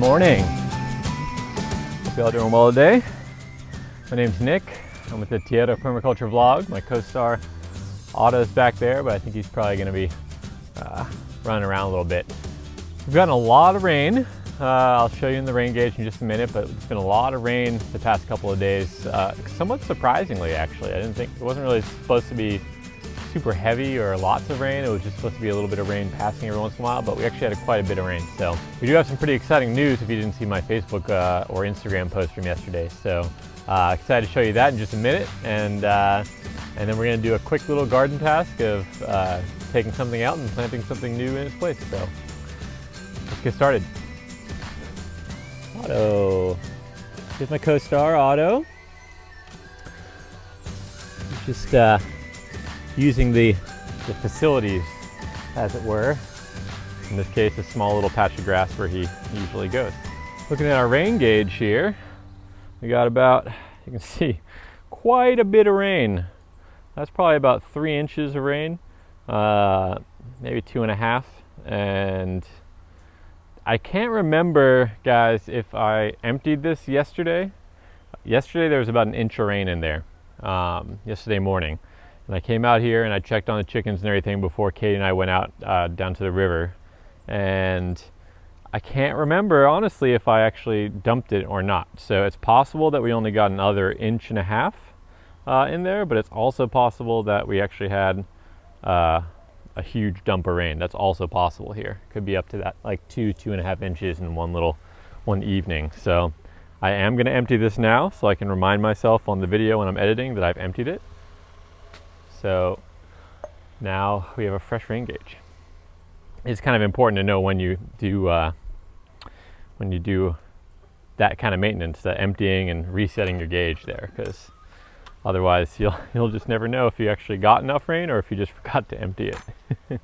Morning. Hope you all doing well today. My name's Nick. I'm with the Permaculture vlog. My co-star Otto's back there, but I think he's probably going to be running around a little bit. We've gotten a lot of rain. I'll show you in the rain gauge in just a minute, but it's been a lot of rain the past couple of days. Somewhat surprisingly, actually. I didn't think it wasn't really supposed to be super heavy or lots of rain. It was just supposed to be a little bit of rain passing every once in a while, but we actually had quite a bit of rain. So we do have some pretty exciting news if you didn't see my Facebook or Instagram post from yesterday. So excited to show you that in just a minute. And then we're gonna do a quick little garden task of taking something out and planting something new in its place. So let's get started. Otto. Here's my co-star, Otto. He's just using the facilities, as it were. In this case, a small little patch of grass where he usually goes. Looking at our rain gauge here, we got about, you can see, quite a bit of rain. That's probably about 3 inches of rain, maybe 2.5. And I can't remember, guys, if I emptied this yesterday. Yesterday there was about 1 inch of rain in there, yesterday morning. And I came out here and I checked on the chickens and everything before Katie and I went out down to the river. And I can't remember, honestly, if I actually dumped it or not. So it's possible that we only got another 1.5 inches in there, but it's also possible that we actually had a huge dump of rain. That's also possible here. Could be up to that, like 2.5 inches in one evening. So I am gonna empty this now so I can remind myself on the video when I'm editing that I've emptied it. So now we have a fresh rain gauge. It's kind of important to know when you do that kind of maintenance, the emptying and resetting your gauge there, because otherwise you'll just never know if you actually got enough rain or if you just forgot to empty it.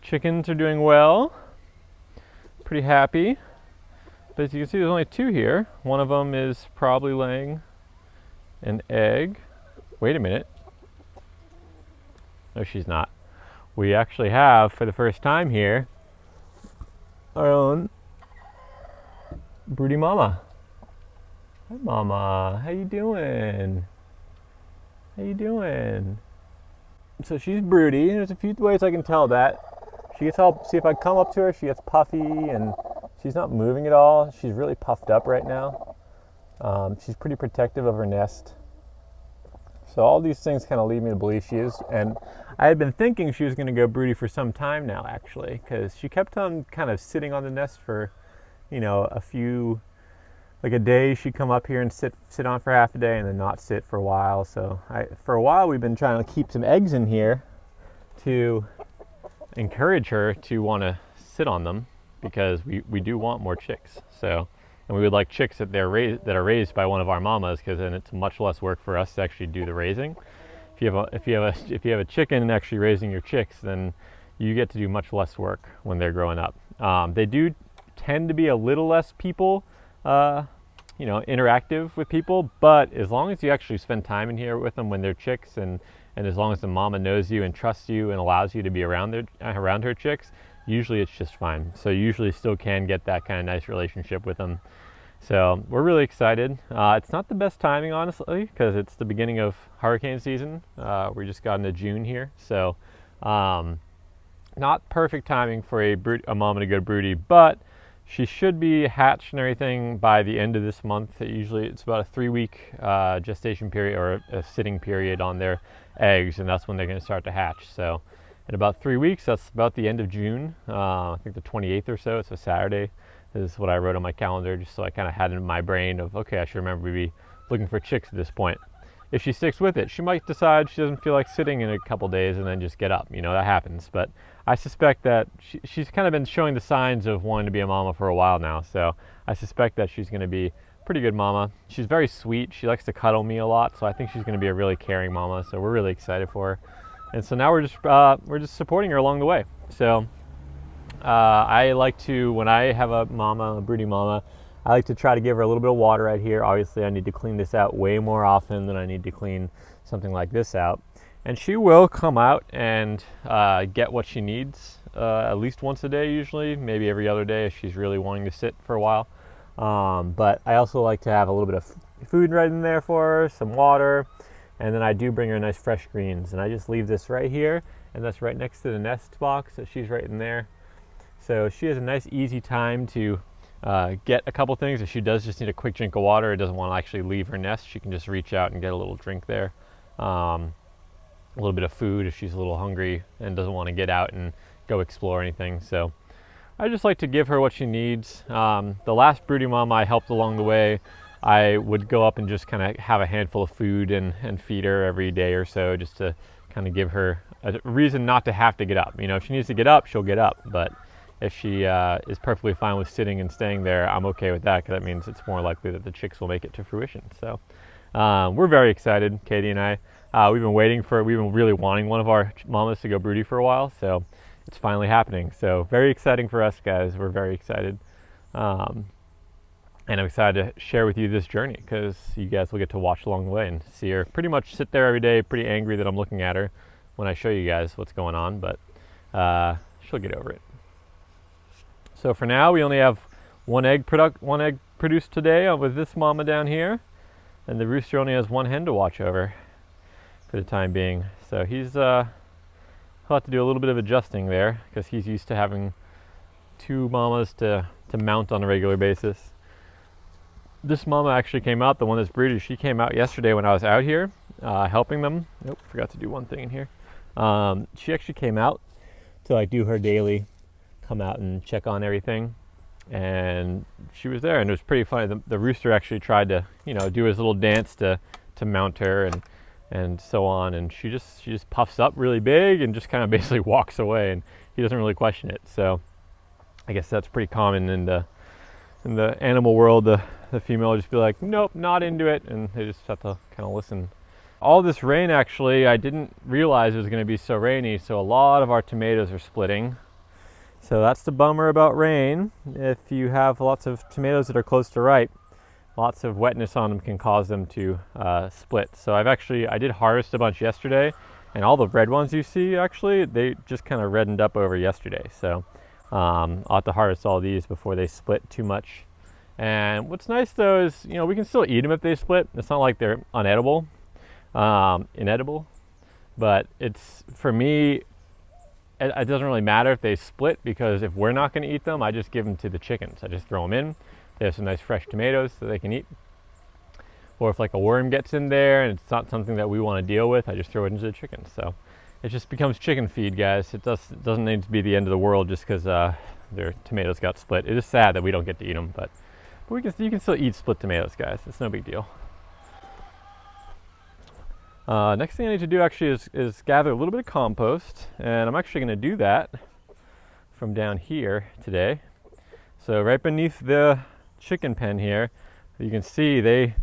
Chickens are doing well. Pretty happy. But as you can see, there's only 2 here. One of them is probably laying an egg. Wait a minute. No, she's not. We actually have, for the first time here, our own broody mama. Hi, mama. How you doing? How you doing? So she's broody. There's a few ways I can tell that. She gets all, see if I come up to her, she gets puffy and she's not moving at all. She's really puffed up right now. She's pretty protective of her nest. So all these things kind of lead me to believe she is. And I had been thinking she was going to go broody for some time now, actually, because she kept on kind of sitting on the nest for, you know, like a day. She'd come up here and sit on for half a day and then not sit for a while. So for a while we've been trying to keep some eggs in here to encourage her to want to sit on them, because we do want more chicks. So, and we would like chicks that are raised by one of our mamas, because then it's much less work for us to actually do the raising. If you have a chicken actually raising your chicks, then you get to do much less work when they're growing up. They do tend to be a little less interactive with people, but as long as you actually spend time in here with them when they're chicks, and as long as the mama knows you and trusts you and allows you to be around her chicks, usually it's just fine. So you usually still can get that kind of nice relationship with them. So we're really excited. It's not the best timing, honestly, because it's the beginning of hurricane season. We just got into June here, so not perfect timing for a mama to go broody, but she should be hatched and everything by the end of this month. Usually it's about a 3-week gestation period, or a sitting period on their eggs, and that's when they're going to start to hatch. So in about 3 weeks, that's about the end of June, I think the 28th or so. It's a Saturday. This is what I wrote on my calendar, just so I kind of had it in my brain of, okay, I should remember to be looking for chicks at this point. If she sticks with it, she might decide she doesn't feel like sitting in a couple days and then just get up. You know, that happens. But I suspect that she's kind of been showing the signs of wanting to be a mama for a while now. So I suspect that she's going to be a pretty good mama. She's very sweet. She likes to cuddle me a lot. So I think she's going to be a really caring mama. So we're really excited for her. And so now we're just supporting her along the way. So I like to, when I have a broody mama, I like to try to give her a little bit of water right here. Obviously, I need to clean this out way more often than I need to clean something like this out. And she will come out and get what she needs at least once a day usually, maybe every other day if she's really wanting to sit for a while. But I also like to have a little bit of food right in there for her, some water, and then I do bring her nice fresh greens. And I just leave this right here, and that's right next to the nest box, so she's right in there. So she has a nice easy time to get a couple things. If she does just need a quick drink of water, or doesn't want to actually leave her nest, she can just reach out and get a little drink there. A little bit of food if she's a little hungry and doesn't want to get out and go explore anything. So I just like to give her what she needs. The last broody mom I helped along the way, I would go up and just kind of have a handful of food and feed her every day or so, just to kind of give her a reason not to have to get up. You know, if she needs to get up, she'll get up. But if she is perfectly fine with sitting and staying there, I'm okay with that, because that means it's more likely that the chicks will make it to fruition. So we're very excited, Katie and I. We've been really wanting one of our mamas to go broody for a while, so it's finally happening. So very exciting for us, guys. We're very excited. And I'm excited to share with you this journey, because you guys will get to watch along the way and see her pretty much sit there every day, pretty angry that I'm looking at her when I show you guys what's going on, but she'll get over it. So for now, we only have one egg produced today with this mama down here, and the rooster only has one hen to watch over for the time being. So he'll have to do a little bit of adjusting there, because he's used to having two mamas to mount on a regular basis. This mama actually came out, the one that's broody, she came out yesterday when I was out here helping them. Nope, forgot to do one thing in here. She actually came out to like do her daily, come out and check on everything, and she was there, and it was pretty funny. The rooster actually tried to, you know, do his little dance to mount her and so on, and she just puffs up really big and just kind of basically walks away, and he doesn't really question it. So I guess that's pretty common in the animal world. The female will just be like, nope, not into it, and they just have to kind of listen. All this rain, actually, I didn't realize it was going to be so rainy, so a lot of our tomatoes are splitting. So that's the bummer about rain. If you have lots of tomatoes that are close to ripe, lots of wetness on them can cause them to split. So I did harvest a bunch yesterday, and all the red ones you see, actually, they just kind of reddened up over yesterday. So I'll have to harvest all these before they split too much. And what's nice though is, you know, we can still eat them if they split. It's not like they're inedible, but it's, for me, it doesn't really matter if they split, because if we're not going to eat them, I just give them to the chickens. I just throw them in. They have some nice fresh tomatoes that they can eat. Or if like a worm gets in there and it's not something that we want to deal with, I just throw it into the chickens. So it just becomes chicken feed, guys. It doesn't need to be the end of the world just because their tomatoes got split. It is sad that we don't get to eat them, but you can still eat split tomatoes, guys. It's no big deal. Next thing I need to do actually is gather a little bit of compost, and I'm actually going to do that from down here today. So right beneath the chicken pen here, you can see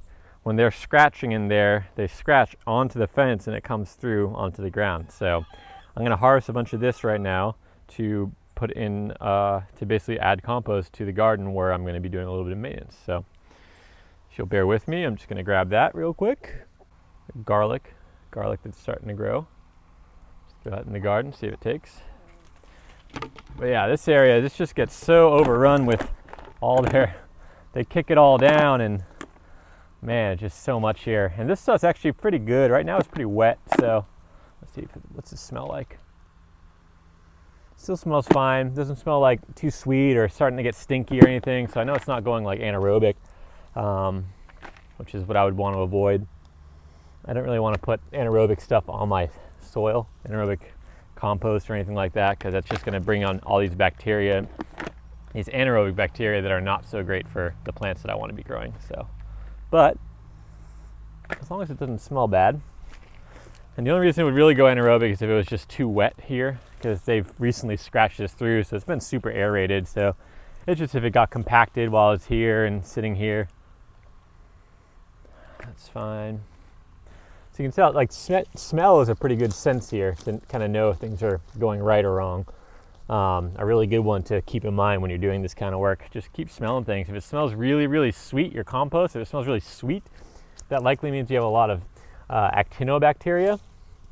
when they're scratching in there, they scratch onto the fence and it comes through onto the ground. So I'm going to harvest a bunch of this right now to put in, to basically add compost to the garden where I'm going to be doing a little bit of maintenance. So if you'll bear with me, I'm just going to grab that real quick. Garlic that's starting to grow. Just go out in the garden, see if it takes. But yeah, this area, this just gets so overrun with all they kick it all down, and man, just so much here. And this stuff's actually pretty good. Right now it's pretty wet, so let's see, what's it smell like? Still smells fine. Doesn't smell like too sweet or starting to get stinky or anything, so I know it's not going like anaerobic, which is what I would want to avoid. I don't really want to put anaerobic stuff on my soil, anaerobic compost or anything like that, because that's just going to bring on all these bacteria, these anaerobic bacteria that are not so great for the plants that I want to be growing. So, but as long as it doesn't smell bad. And the only reason it would really go anaerobic is if it was just too wet here, because they've recently scratched this through, so it's been super aerated. So it's just if it got compacted while it's here and sitting here, that's fine. So you can tell, like, smell is a pretty good sense here to kind of know if things are going right or wrong. A really good one to keep in mind when you're doing this kind of work. Just keep smelling things. If it smells really, really sweet, your compost, if it smells really sweet, that likely means you have a lot of actinobacteria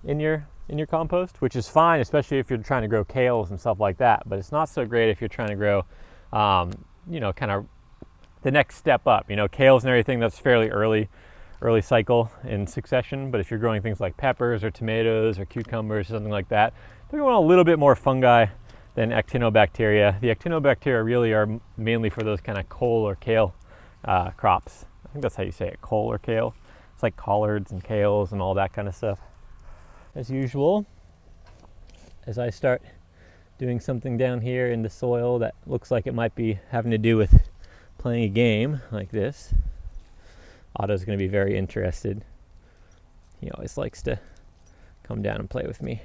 in your in your compost, which is fine, especially if you're trying to grow kales and stuff like that. But it's not so great if you're trying to grow, you know, kind of the next step up. You know, kales and everything, that's fairly early cycle in succession. But if you're growing things like peppers or tomatoes or cucumbers or something like that, they're going a little bit more fungi than actinobacteria. The actinobacteria really are mainly for those kind of cole or kale crops. I think that's how you say it, cole or kale. It's like collards and kales and all that kind of stuff. As usual, as I start doing something down here in the soil that looks like it might be having to do with playing a game like this, Otto's going to be very interested. He always likes to come down and play with me.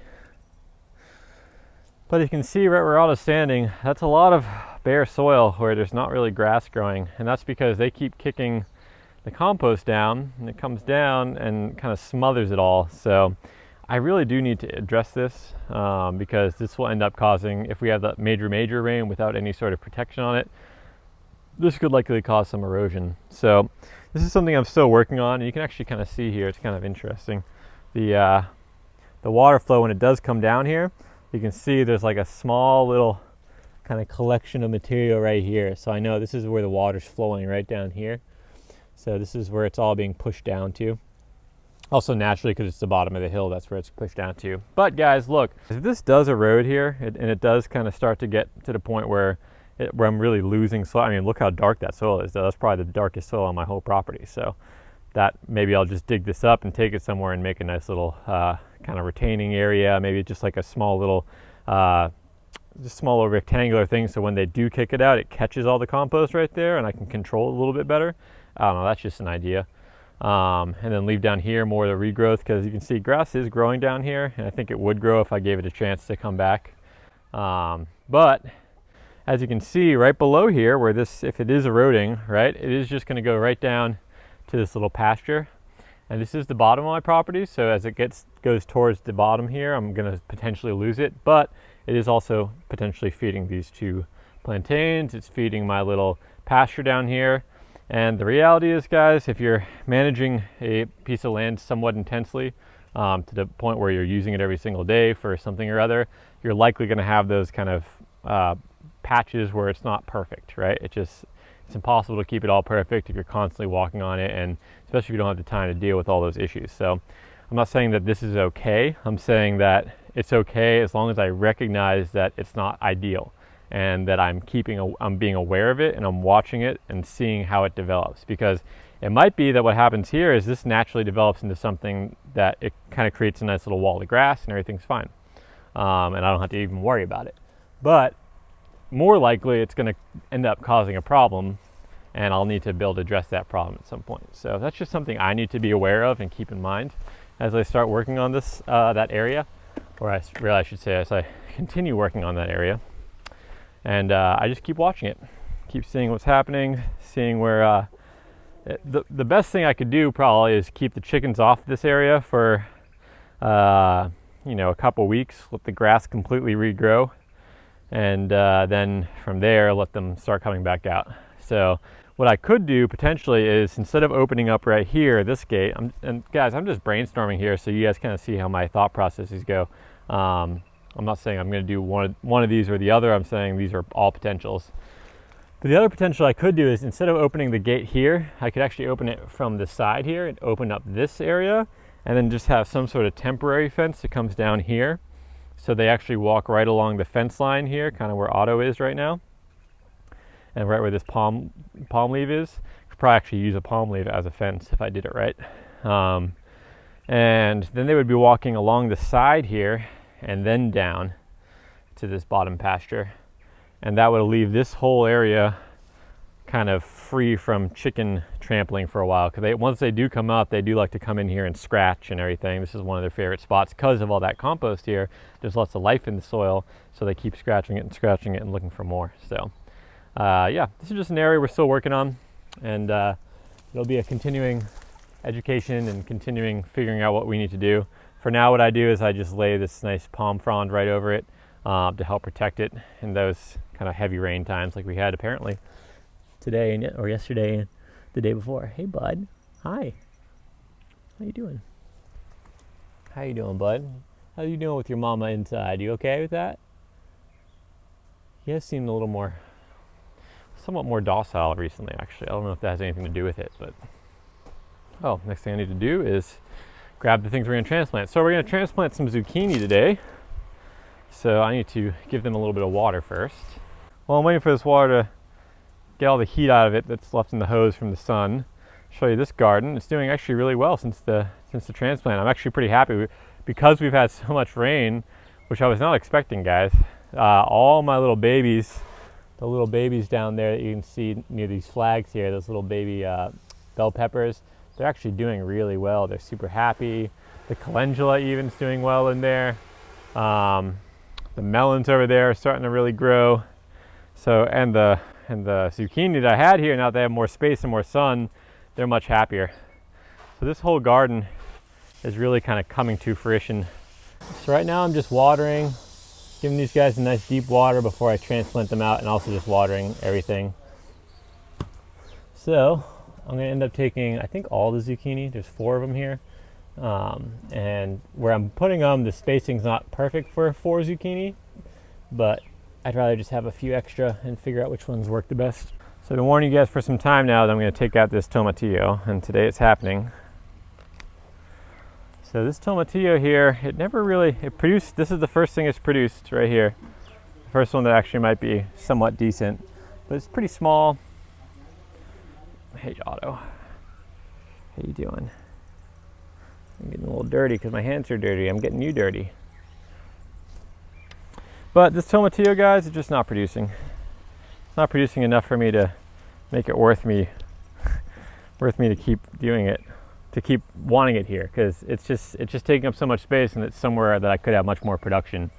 But you can see right where Otto's standing, that's a lot of bare soil where there's not really grass growing, and that's because they keep kicking the compost down, and it comes down and kind of smothers it all. So I really do need to address this because this will end up causing, if we have that major rain without any sort of protection on it, this could likely cause some erosion. So this is something I'm still working on, and you can actually kind of see here, it's kind of interesting. The water flow, when it does come down here, you can see there's like a small little kind of collection of material right here. So I know this is where the water's flowing, right down here. So this is where it's all being pushed down to. Also naturally, because it's the bottom of the hill, that's where it's pushed down to. But guys, look, if this does erode here, and it does kind of start to get to the point where I'm really losing soil. I mean, look how dark that soil is. That's probably the darkest soil on my whole property. So that maybe I'll just dig this up and take it somewhere and make a nice little kind of retaining area, maybe just like a small little rectangular thing, so when they do kick it out, it catches all the compost right there and I can control it a little bit better. I don't know, that's just an idea. And then leave down here more of the regrowth, because you can see grass is growing down here, and I think it would grow if I gave it a chance to come back. But as you can see right below here, where this, if it is eroding, right, it is just going to go right down to this little pasture. And this is the bottom of my property, so as it goes towards the bottom here, I'm going to potentially lose it. But it is also potentially feeding these two plantains. It's feeding my little pasture down here. And the reality is, guys, if you're managing a piece of land somewhat intensely, to the point where you're using it every single day for something or other, you're likely going to have those kind of patches where it's not perfect, right? It's impossible to keep it all perfect if you're constantly walking on it, and especially if you don't have the time to deal with all those issues. So I'm not saying that this is okay. I'm saying that it's okay as long as I recognize that it's not ideal, and that I'm being aware of it, and I'm watching it and seeing how it develops. Because it might be that what happens here is this naturally develops into something that it kind of creates a nice little wall of grass and everything's fine. And I don't have to even worry about it. But more likely it's going to end up causing a problem, and I'll need to be able to address that problem at some point. So that's just something I need to be aware of and keep in mind as I start working on this, that area, or I should say as I continue working on that area. And I just keep watching it, keep seeing what's happening, seeing where, the best thing I could do probably is keep the chickens off this area for, you know, a couple weeks, let the grass completely regrow, and then from there let them start coming back out. So what I could do potentially is, instead of opening up right here this gate, and guys, I'm just brainstorming here so you guys kind of see how my thought processes go. I'm not saying I'm going to do one of these or the other. I'm saying these are all potentials. But the other potential I could do is, instead of opening the gate here, I could actually open it from the side here and open up this area, and then just have some sort of temporary fence that comes down here. So they actually walk right along the fence line here, kind of where Otto is right now, and right where this palm leaf is. I could probably actually use a palm leaf as a fence if I did it right. And then they would be walking along the side here and then down to this bottom pasture. And that would leave this whole area kind of free from chicken trampling for a while, because once they do come up, they do like to come in here and scratch and everything. This is one of their favorite spots because of all that compost here. There's lots of life in the soil, so they keep scratching it and looking for more. So yeah, this is just an area we're still working on, and it'll be a continuing education and continuing figuring out what we need to do. For now, what I do is I just lay this nice palm frond right over it to help protect it in those kind of heavy rain times like we had apparently today or yesterday and the day before. Hey bud, hi, how you doing? How you doing, bud? How you doing with your mama inside? You okay with that? He has seemed a little more, somewhat more docile recently, actually. I don't know if that has anything to do with it, but... Oh, next thing I need to do is grab the things we're going to transplant. So we're going to transplant some zucchini today. So I need to give them a little bit of water first. While I'm waiting for this water to get all the heat out of it that's left in the hose from the sun, I'll show you this garden. It's doing actually really well since the transplant. I'm actually pretty happy because we've had so much rain, which I was not expecting, guys. All my little babies, the little babies down there that you can see near these flags here, those little baby bell peppers, they're actually doing really well. They're super happy. The calendula even's doing well in there. The melons over there are starting to really grow. So, and the zucchini that I had here, now that they have more space and more sun, they're much happier. So this whole garden is really kind of coming to fruition. So right now I'm just watering, giving these guys a nice deep water before I transplant them out, and also just watering everything. So I'm going to end up taking, I think, all the zucchini. There's 4 of them here. And where I'm putting them, the spacing's not perfect for 4 zucchini, but I'd rather just have a few extra and figure out which ones work the best. So I've been warning you guys for some time now that I'm going to take out this tomatillo, and today it's happening. So this tomatillo here, it never really, it produced, this is the first thing it's produced right here. The first one that actually might be somewhat decent, but it's pretty small. Hey Otto, how you doing? I'm getting a little dirty because my hands are dirty. I'm getting you dirty. But this tomatillo, guys, is just not producing. It's not producing enough for me to make it worth me to keep doing it, to keep wanting it here, because it's just taking up so much space, and it's somewhere that I could have much more production.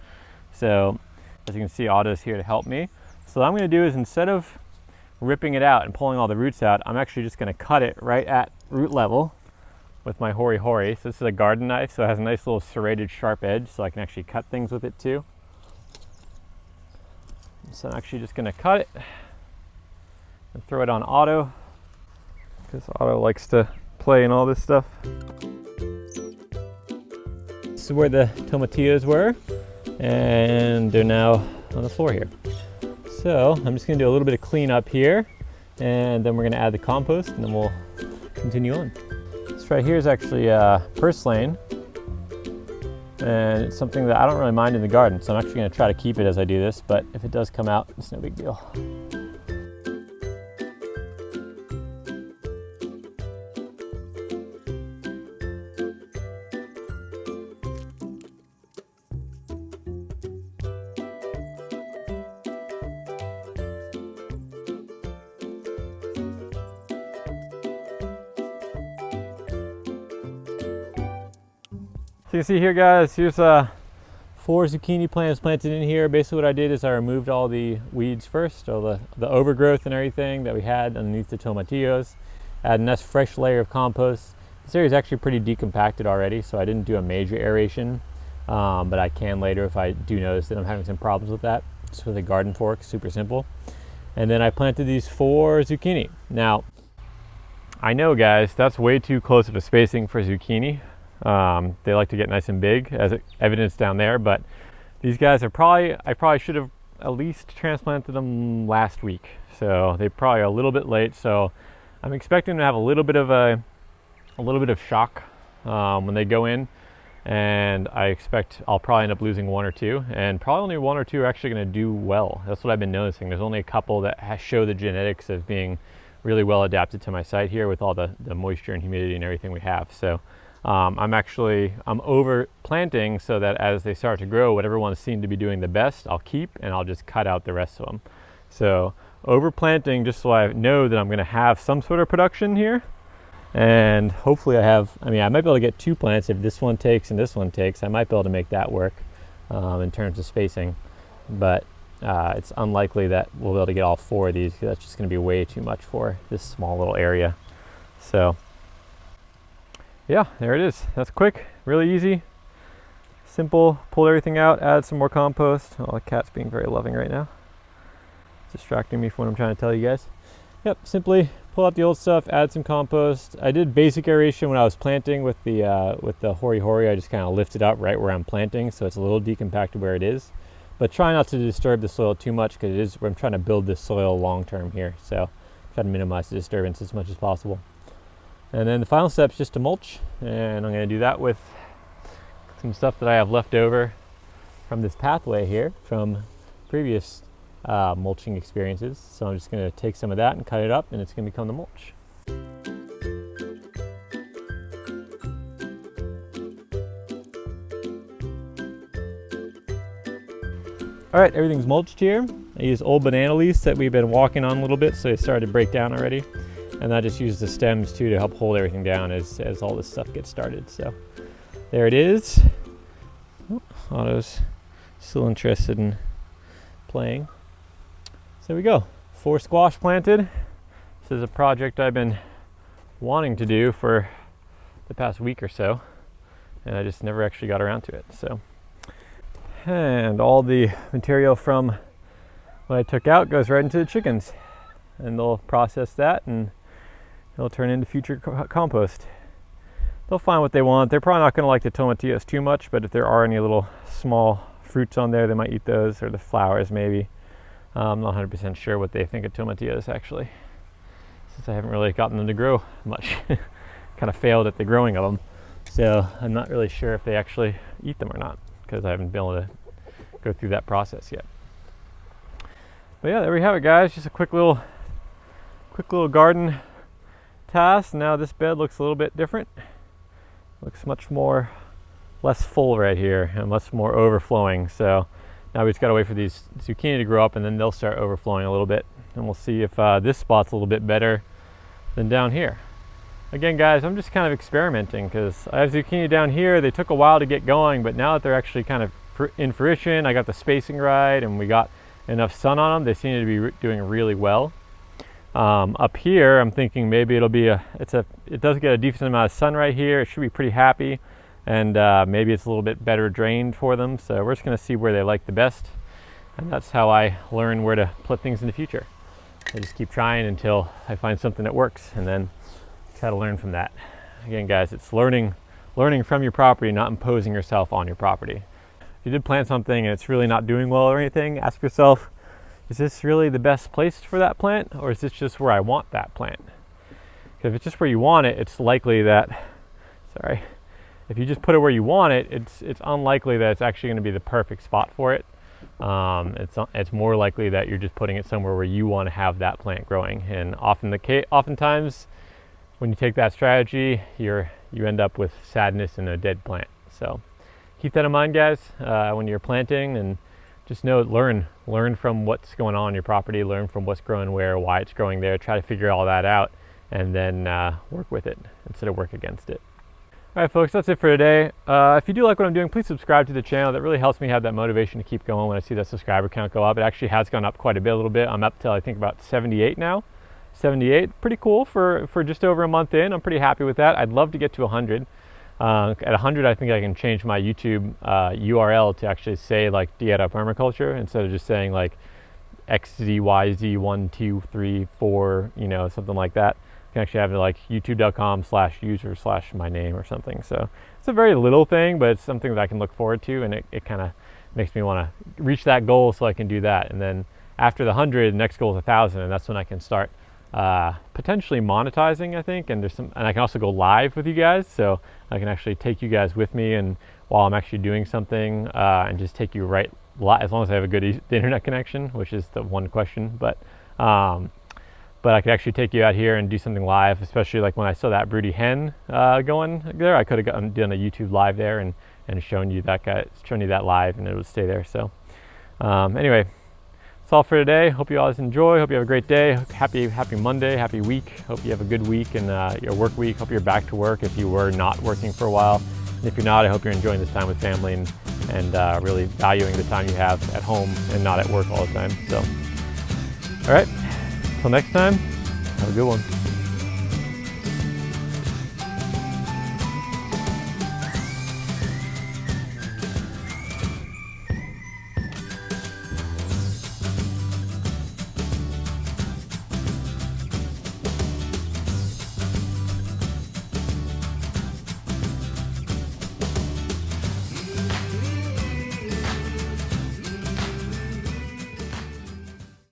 So as you can see, Otto's here to help me. So what I'm going to do is, instead of ripping it out and pulling all the roots out, I'm actually just going to cut it right at root level with my hori hori. So this is a garden knife, so it has a nice little serrated sharp edge, so I can actually cut things with it too. So I'm actually just going to cut it and throw it on Otto, because Otto likes to play in all this stuff. This is where the tomatillos were, and they're now on the floor here. So I'm just going to do a little bit of cleanup here, and then we're going to add the compost, and then we'll continue on. This right here is actually purslane, and it's something that I don't really mind in the garden, so I'm actually going to try to keep it as I do this, but if it does come out, it's no big deal. So you can see here, guys, here's 4 zucchini plants planted in here. Basically what I did is I removed all the weeds first, all the overgrowth and everything that we had underneath the tomatillos. Add a nice fresh layer of compost. This area is actually pretty decompacted already, so I didn't do a major aeration, but I can later if I do notice that I'm having some problems with that. Just with a garden fork, super simple. And then I planted these 4 zucchini. Now, I know, guys, that's way too close of a spacing for zucchini. They like to get nice and big, as evidenced down there, but these guys are I probably should have at least transplanted them last week, so they probably are a little bit late. So I'm expecting to have a little bit of shock when they go in, and I expect I'll probably end up losing 1 or 2, and probably only 1 or 2 are actually going to do well. That's what I've been noticing. There's only a couple that show the genetics of being really well adapted to my site here with all the moisture and humidity and everything we have. So I'm over planting so that as they start to grow, whatever ones seem to be doing the best, I'll keep, and I'll just cut out the rest of them. So over planting just so I know that I'm going to have some sort of production here, and hopefully I might be able to get 2 plants if this one takes and this one takes. I might be able to make that work in terms of spacing, but it's unlikely that we'll be able to get all 4 of these, because that's just going to be way too much for this small little area. So yeah, there it is. That's quick, really easy, simple. Pull everything out, add some more compost. Oh, the cat's being very loving right now. It's distracting me from what I'm trying to tell you guys. Yep, simply pull out the old stuff, add some compost. I did basic aeration when I was planting with the hori. I just kind of lift it up right where I'm planting, so it's a little decompacted where it is. But try not to disturb the soil too much, because I'm trying to build this soil long term here. So try to minimize the disturbance as much as possible. And then the final step is just to mulch, and I'm going to do that with some stuff that I have left over from this pathway here from previous mulching experiences. So I'm just going to take some of that and cut it up, and it's going to become the mulch. All right, everything's mulched here. I use old banana leaves that we've been walking on a little bit, so they started to break down already. And I just use the stems too to help hold everything down as all this stuff gets started. So there it is. Oh, Otto's still interested in playing. So there we go, 4 squash planted. This is a project I've been wanting to do for the past week or so, and I just never actually got around to it. So, and all the material from what I took out goes right into the chickens, and they'll process that and it'll turn into future compost. They'll find what they want. They're probably not going to like the tomatillos too much, but if there are any little small fruits on there, they might eat those, or the flowers maybe. I'm not 100% sure what they think of tomatillos actually, since I haven't really gotten them to grow much. Kind of failed at the growing of them, so I'm not really sure if they actually eat them or not, because I haven't been able to go through that process yet. But yeah, there we have it, guys. Just a quick little garden task. Now this bed looks a little bit different. Looks much less full right here and much more overflowing. So now we just got to wait for these zucchini to grow up, and then they'll start overflowing a little bit, and we'll see if this spot's a little bit better than down here. Again, guys, I'm just kind of experimenting, because I have zucchini down here. They took a while to get going, but now that they're actually kind of in fruition, I got the spacing right and we got enough sun on them, they seem to be doing really well. Up here, I'm thinking maybe it'll be it does get a decent amount of sun right here. It should be pretty happy, and maybe it's a little bit better drained for them. So we're just going to see where they like the best, and that's how I learn where to put things in the future. I just keep trying until I find something that works, and then try to learn from that. Again, guys, it's learning from your property, not imposing yourself on your property. If you did plant something and it's really not doing well or anything, ask yourself, is this really the best place for that plant, or is this just where I want that plant? Because if it's just where you want it, it's likely that, if you just put it where you want it, it's unlikely that it's actually going to be the perfect spot for it. It's more likely that you're just putting it somewhere where you want to have that plant growing. And oftentimes, when you take that strategy, you end up with sadness and a dead plant. So keep that in mind, guys, when you're planting, and just learn from what's going on your property, learn from what's growing where, why it's growing there, try to figure all that out, and then work with it instead of work against it. All right, folks, that's it for today. If you do like what I'm doing, please subscribe to the channel. That really helps me have that motivation to keep going when I see that subscriber count go up. It actually has gone up quite a little bit. I'm up till I think about 78 now. 78, pretty cool for just over a month in. I'm pretty happy with that. I'd love to get to 100. At 100, I think I can change my YouTube URL to actually say like Dieta Permaculture, instead of just saying like XZYZ 1 2 3 4, something like that. I can actually have it like youtube.com/user/my name or something. So it's a very little thing, but it's something that I can look forward to, and it kind of makes me want to reach that goal so I can do that. And then after the 100, the next goal is 1,000, and that's when I can start potentially monetizing, I think, and I can also go live with you guys, so I can actually take you guys with me, and while I'm actually doing something, and just take you right live, as long as I have a good internet connection, which is the one question. But I could actually take you out here and do something live, especially like when I saw that Broody Hen going there. I could have done a YouTube live there and shown you that live, and it would stay there. So anyway, that's all for today. Hope you guys enjoy. Hope you have a great day. Happy Monday. Happy week. Hope you have a good week and your work week. Hope you're back to work if you were not working for a while. And if you're not, I hope you're enjoying this time with family and really valuing the time you have at home and not at work all the time. So, all right. Until next time, have a good one.